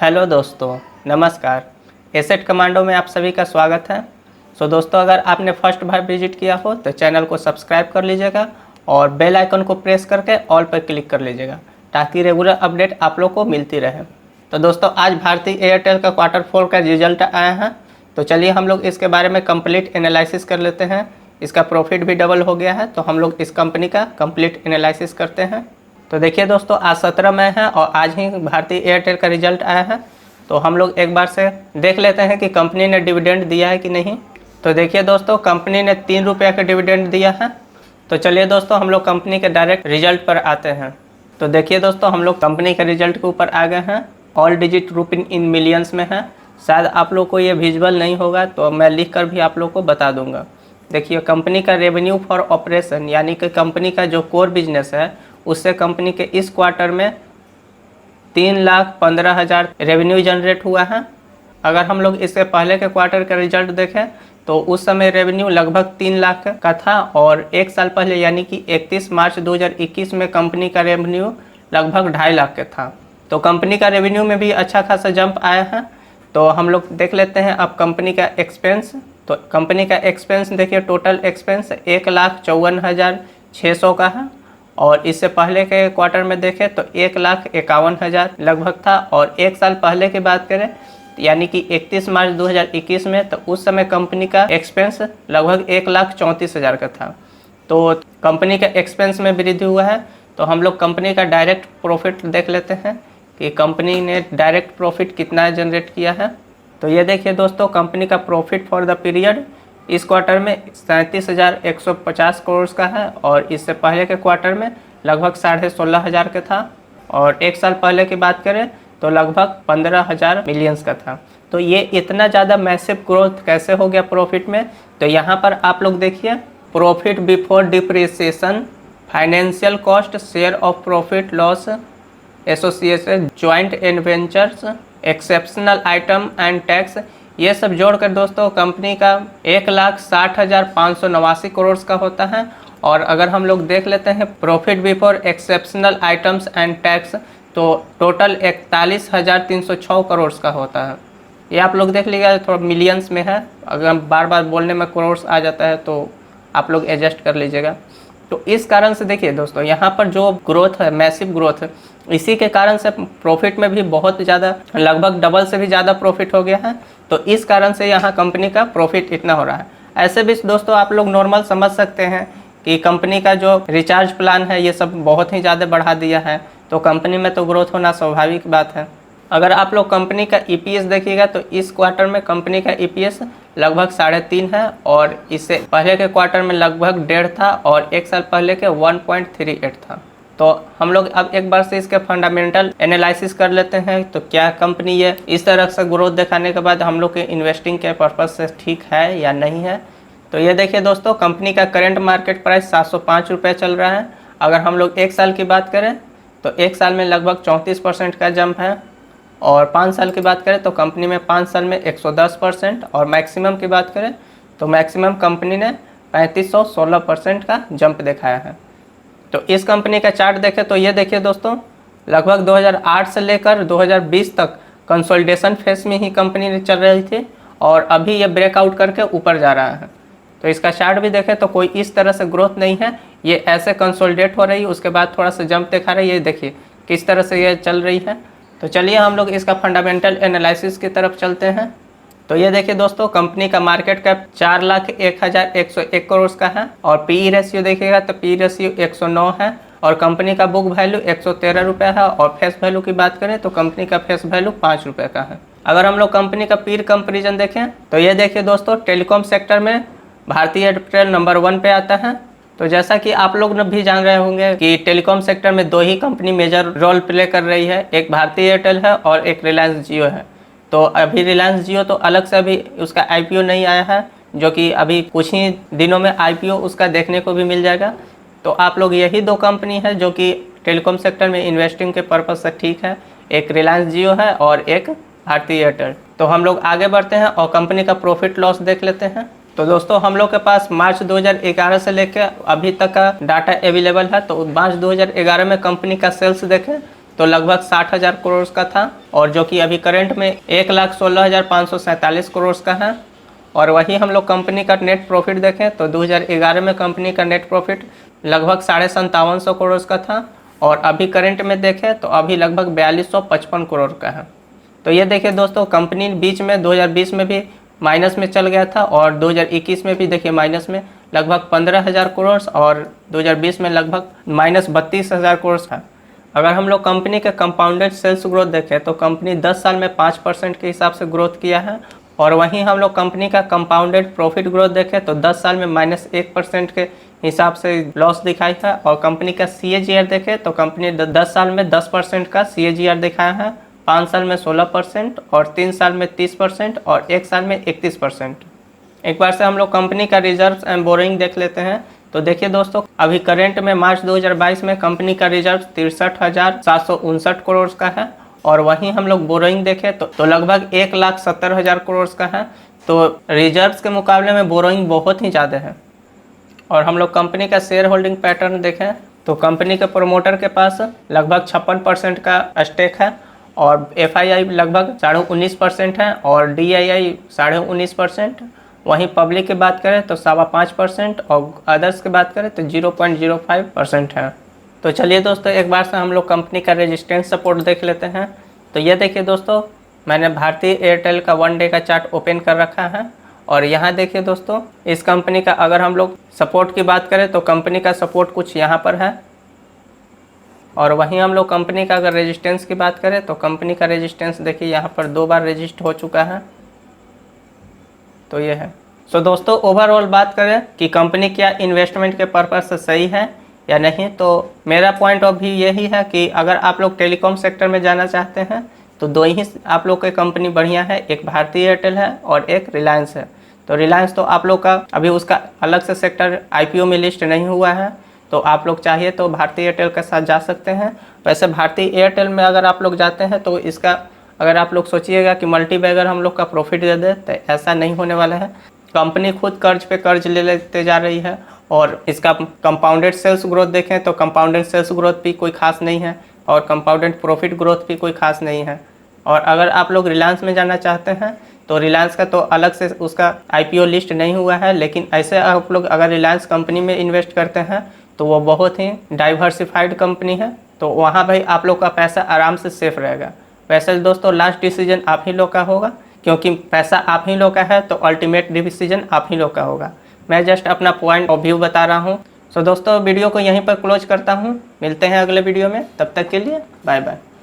Hello दोस्तों, नमस्कार। Asset commando में आप सभी का स्वागत है। दोस्तों, अगर आपने फर्स्ट बार विजिट किया हो तो चैनल को सब्सक्राइब कर लीजिएगा और बेल आइकन को प्रेस करके ऑल पर क्लिक कर लीजिएगा ताकि रेगुलर अपडेट आप लोग को मिलती रहे। तो दोस्तों, आज भारती एयरटेल का Q4 का रिजल्ट आया है। तो चलिए हम लोग इसके बारे में कंप्लीट एनालिसिस कर लेते हैं। इसका प्रॉफिट भी डबल हो गया है, तो हम लोग इस कंपनी का कंप्लीट एनालिसिस करते हैं। तो देखिए दोस्तों, आज 17 मई है और आज ही भारती एयरटेल का रिजल्ट आया है। तो हम लोग एक बार से देख लेते हैं कि कंपनी ने डिविडेंड दिया है कि नहीं। तो देखिए दोस्तों, कंपनी ने 3 रुपये का डिविडेंड दिया है। तो चलिए दोस्तों, हम लोग कंपनी के डायरेक्ट रिजल्ट पर आते हैं। तो देखिए दोस्तों, हम लोग कंपनी के रिजल्ट के ऊपर आ गए हैं। All digit Rupin in millions में है। शायद आप लोग को ये विजुअल नहीं होगा तो मैं लिख कर भी आप लोग को बता दूंगा। देखिए, कंपनी का रेवेन्यू फॉर ऑपरेशन यानी कि कंपनी का जो कोर बिजनेस है उससे कंपनी के इस क्वार्टर में 3,15,000 रेवेन्यू जनरेट हुआ है। अगर हम लोग इससे पहले के क्वार्टर का रिजल्ट देखें तो उस समय रेवेन्यू लगभग 3 लाख का था और एक साल पहले यानी कि 31 मार्च 2021 में कंपनी का रेवेन्यू लगभग 2.5 लाख का था। तो कंपनी का रेवेन्यू में भी अच्छा खासा जंप आया है। तो हम लोग देख लेते हैं अब कंपनी का एक्सपेंस। तो कंपनी का एक्सपेंस देखिए, टोटल एक्सपेंस 1,54,600 का है और इससे पहले के क्वार्टर में देखें तो 1,51,000 लगभग था। और एक साल पहले की बात करें यानी कि 31 मार्च 2021 में तो उस समय कंपनी का एक्सपेंस लगभग 1,34,000 का था। तो कंपनी का एक्सपेंस में वृद्धि हुआ है। तो हम लोग कंपनी का डायरेक्ट प्रॉफिट देख लेते हैं कि कंपनी ने डायरेक्ट प्रॉफिट कितना जनरेट किया है। तो ये देखिए दोस्तों, कंपनी का प्रॉफिट फॉर द पीरियड इस क्वार्टर में 37,150 करोड़ का है और इससे पहले के क्वार्टर में लगभग 16,500 का था। और एक साल पहले की बात करें तो लगभग 15,000 मिलियंस का था। तो ये इतना ज़्यादा मैसिव ग्रोथ कैसे हो गया प्रॉफिट में। तो यहाँ पर आप लोग देखिए, profit before depreciation, financial cost, share of profit loss association, joint adventures, exceptional item and tax, ये सब जोड़कर दोस्तों कंपनी का 1,60,589 करोड़ का होता है। और अगर हम लोग देख लेते हैं profit before exceptional items and tax तो टोटल 41,306 करोड़ का होता है। ये आप लोग देख लीजिएगा, थोड़ा मिलियंस में है। अगर बार बार बोलने में करोड़ आ जाता है तो आप लोग एडजस्ट कर लीजिएगा। तो इस कारण से देखिए दोस्तों, यहाँ पर जो ग्रोथ है, मैसिव ग्रोथ है, इसी के कारण से प्रॉफिट में भी बहुत ज़्यादा, लगभग डबल से भी ज़्यादा प्रॉफिट हो गया है। तो इस कारण से यहाँ कंपनी का प्रॉफिट इतना हो रहा है। ऐसे भी दोस्तों आप लोग नॉर्मल समझ सकते हैं कि कंपनी का जो रिचार्ज प्लान है ये सब बहुत ही ज़्यादा बढ़ा दिया है, तो कंपनी में तो ग्रोथ होना स्वाभाविक बात है। अगर आप लोग कंपनी का EPS देखिएगा तो इस क्वार्टर में कंपनी का EPS लगभग 3.5 है और इससे पहले के क्वार्टर में लगभग 1.5 था और एक साल पहले के 1.38 था। तो हम लोग अब एक बार से इसके फंडामेंटल एनालिसिस कर लेते हैं। तो क्या कंपनी ये इस तरह से ग्रोथ दिखाने के बाद हम लोग के इन्वेस्टिंग के पर्पज से ठीक है या नहीं है। तो ये देखिए दोस्तों, कंपनी का करंट मार्केट प्राइस 705 रुपये चल रहा है। अगर हम लोग एक साल की बात करें तो एक साल में लगभग 34% का जंप है और 5 साल की बात करें तो कंपनी में 5 साल में 110% और मैक्सिमम की बात करें तो मैक्सिमम कंपनी ने 3516% का जंप दिखाया है। तो इस कंपनी का चार्ट देखें तो ये देखिए दोस्तों, लगभग 2008 से लेकर 2020 तक कंसोलिडेशन फेस में ही कंपनी चल रही थी और अभी ये ब्रेकआउट करके ऊपर जा रहा है। तो इसका चार्ट भी देखें तो कोई इस तरह से ग्रोथ नहीं है, ये ऐसे कंसोलिडेट हो रही है, उसके बाद थोड़ा सा जंप दिखा रही है। ये देखिए किस तरह से ये चल रही है। तो चलिए हम लोग इसका फंडामेंटल एनालिसिस की तरफ चलते हैं। तो ये देखिए दोस्तों, कंपनी का मार्केट कैप 4,01,101 करोड़ का है और PE रेशियो देखिएगा तो PE रेशियो 109 है और कंपनी का बुक वैल्यू 113 रुपये है और फेस वैल्यू की बात करें तो कंपनी का फेस वैल्यू 5 रुपये का है। अगर हम लोग कंपनी का पीर कंपेरिजन देखें तो ये देखिए दोस्तों, टेलीकॉम सेक्टर में भारती एयरटेल नंबर 1 पे आता है। तो जैसा कि आप लोग भी जान रहे होंगे कि टेलीकॉम सेक्टर में 2 ही कंपनी मेजर रोल प्ले कर रही है, एक भारती एयरटेल है और एक रिलायंस जियो है। तो अभी रिलायंस जियो तो अलग से अभी उसका IPO नहीं आया है, जो कि अभी कुछ ही दिनों में IPO उसका देखने को भी मिल जाएगा। तो आप लोग यही 2 कंपनी है जो कि टेलीकॉम सेक्टर में इन्वेस्टिंग के पर्पज से ठीक है, एक रिलायंस जियो है और एक भारती एयरटेल। तो हम लोग आगे बढ़ते हैं और कंपनी का प्रॉफिट लॉस देख लेते हैं। तो दोस्तों, हम लोग के पास मार्च 2011 से लेकर अभी तक का डाटा अवेलेबल है। तो मार्च 2011 में कंपनी का सेल्स देखें तो लगभग 60,000 करोड़ का था, और जो कि अभी करंट में 1,16,547 करोड़ का है। और वही हम लोग कंपनी का नेट प्रॉफिट देखें तो 2011 में कंपनी का नेट प्रॉफिट लगभग 57,500 करोड़ का था, और अभी करंट में देखें तो अभी लगभग 4,255 करोड़ का है। तो ये देखिए दोस्तों, कंपनी बीच में 2020 में भी माइनस में चल गया था, और 2021 में भी देखिए माइनस में लगभग 15,000 करोड़, और 2020 में लगभग -32,000 करोड़ था। अगर हम लोग कंपनी के कंपाउंडेड सेल्स ग्रोथ देखें तो कंपनी 10 साल में 5% के हिसाब से ग्रोथ किया है, और वहीं हम लोग कंपनी का कंपाउंडेड प्रॉफिट ग्रोथ देखें तो 10 साल में -1% के हिसाब से लॉस दिखाई है। और कंपनी का CAGR देखें तो कंपनी 10 साल में 10% का CAGR दिखाया है, 5 साल में 16%, और 3 साल में 30%, और 1 साल में 31%। एक बार से हम लोग कंपनी का रिजर्व्स एंड बोरोइंग देख लेते हैं। तो देखिए दोस्तों, अभी करंट में मार्च 2022 में कंपनी का रिजर्व 63,759 करोड़ का है, और वहीं हम लोग बोरोइंग देखें तो लगभग 1,70,000 करोड़ का है। तो रिजर्व्स के मुकाबले में बोरोइंग बहुत ही ज़्यादा है। और हम लोग कंपनी का शेयर होल्डिंग पैटर्न देखें तो कंपनी के प्रोमोटर के पास लगभग 56% का स्टेक है, और FII लगभग 19.5% है, और DII 19.5%। वहीं पब्लिक की बात करें तो 5.25%, और अदर्स की बात करें तो 0.05% है। तो चलिए दोस्तों, एक बार से हम लोग कंपनी का रेजिस्टेंस सपोर्ट देख लेते हैं। तो ये देखिए दोस्तों, मैंने भारतीय एयरटेल का 1 डे का चार्ट ओपन कर रखा है, और यहाँ देखिए दोस्तों, इस कंपनी का अगर हम लोग सपोर्ट की बात करें तो कंपनी का सपोर्ट कुछ यहाँ पर है, और वहीं हम लोग कंपनी का अगर रेजिस्टेंस की बात करें तो कंपनी का रेजिस्टेंस देखिए यहाँ पर 2 बार रजिस्ट हो चुका है। तो ये है। सो दोस्तों, ओवरऑल बात करें कि कंपनी क्या इन्वेस्टमेंट के पर्पज़ से सही है या नहीं, तो मेरा पॉइंट ऑफ व्यू यही है कि अगर आप लोग टेलीकॉम सेक्टर में जाना चाहते हैं तो 2 ही आप लोग की कंपनी बढ़िया है, एक भारतीय एयरटेल है और एक रिलायंस है। तो रिलायंस तो आप लोग का अभी उसका अलग से सेक्टर IPO में लिस्ट नहीं हुआ है, तो आप लोग चाहिए तो भारतीय एयरटेल के साथ जा सकते हैं। वैसे भारतीय एयरटेल में अगर आप लोग जाते हैं तो इसका अगर आप लोग सोचिएगा कि मल्टीबैगर हम लोग का प्रॉफिट दे दे, तो ऐसा नहीं होने वाला है। कंपनी खुद कर्ज पे कर्ज ले लेते जा रही है, और इसका कंपाउंडेड सेल्स ग्रोथ देखें तो कंपाउंडेड सेल्स ग्रोथ भी कोई खास नहीं है, और कंपाउंडेड प्रॉफिट ग्रोथ भी कोई खास नहीं है। और अगर आप लोग रिलायंस में जाना चाहते हैं तो रिलायंस का तो अलग से उसका IPO लिस्ट नहीं हुआ है, लेकिन ऐसे आप लोग अगर रिलायंस कंपनी में इन्वेस्ट करते हैं तो वो बहुत ही डाइवर्सिफाइड कंपनी है, तो वहाँ भाई आप लोग का पैसा आराम से सेफ रहेगा। वैसे दोस्तों, लास्ट डिसीजन आप ही लोग का होगा, क्योंकि पैसा आप ही लोग का है, तो अल्टीमेट डिसीजन आप ही लोग का होगा। मैं जस्ट अपना पॉइंट ऑफ व्यू बता रहा हूँ। सो दोस्तों, वीडियो को यहीं पर क्लोज करता हूँ। मिलते हैं अगले वीडियो में, तब तक के लिए बाय बाय।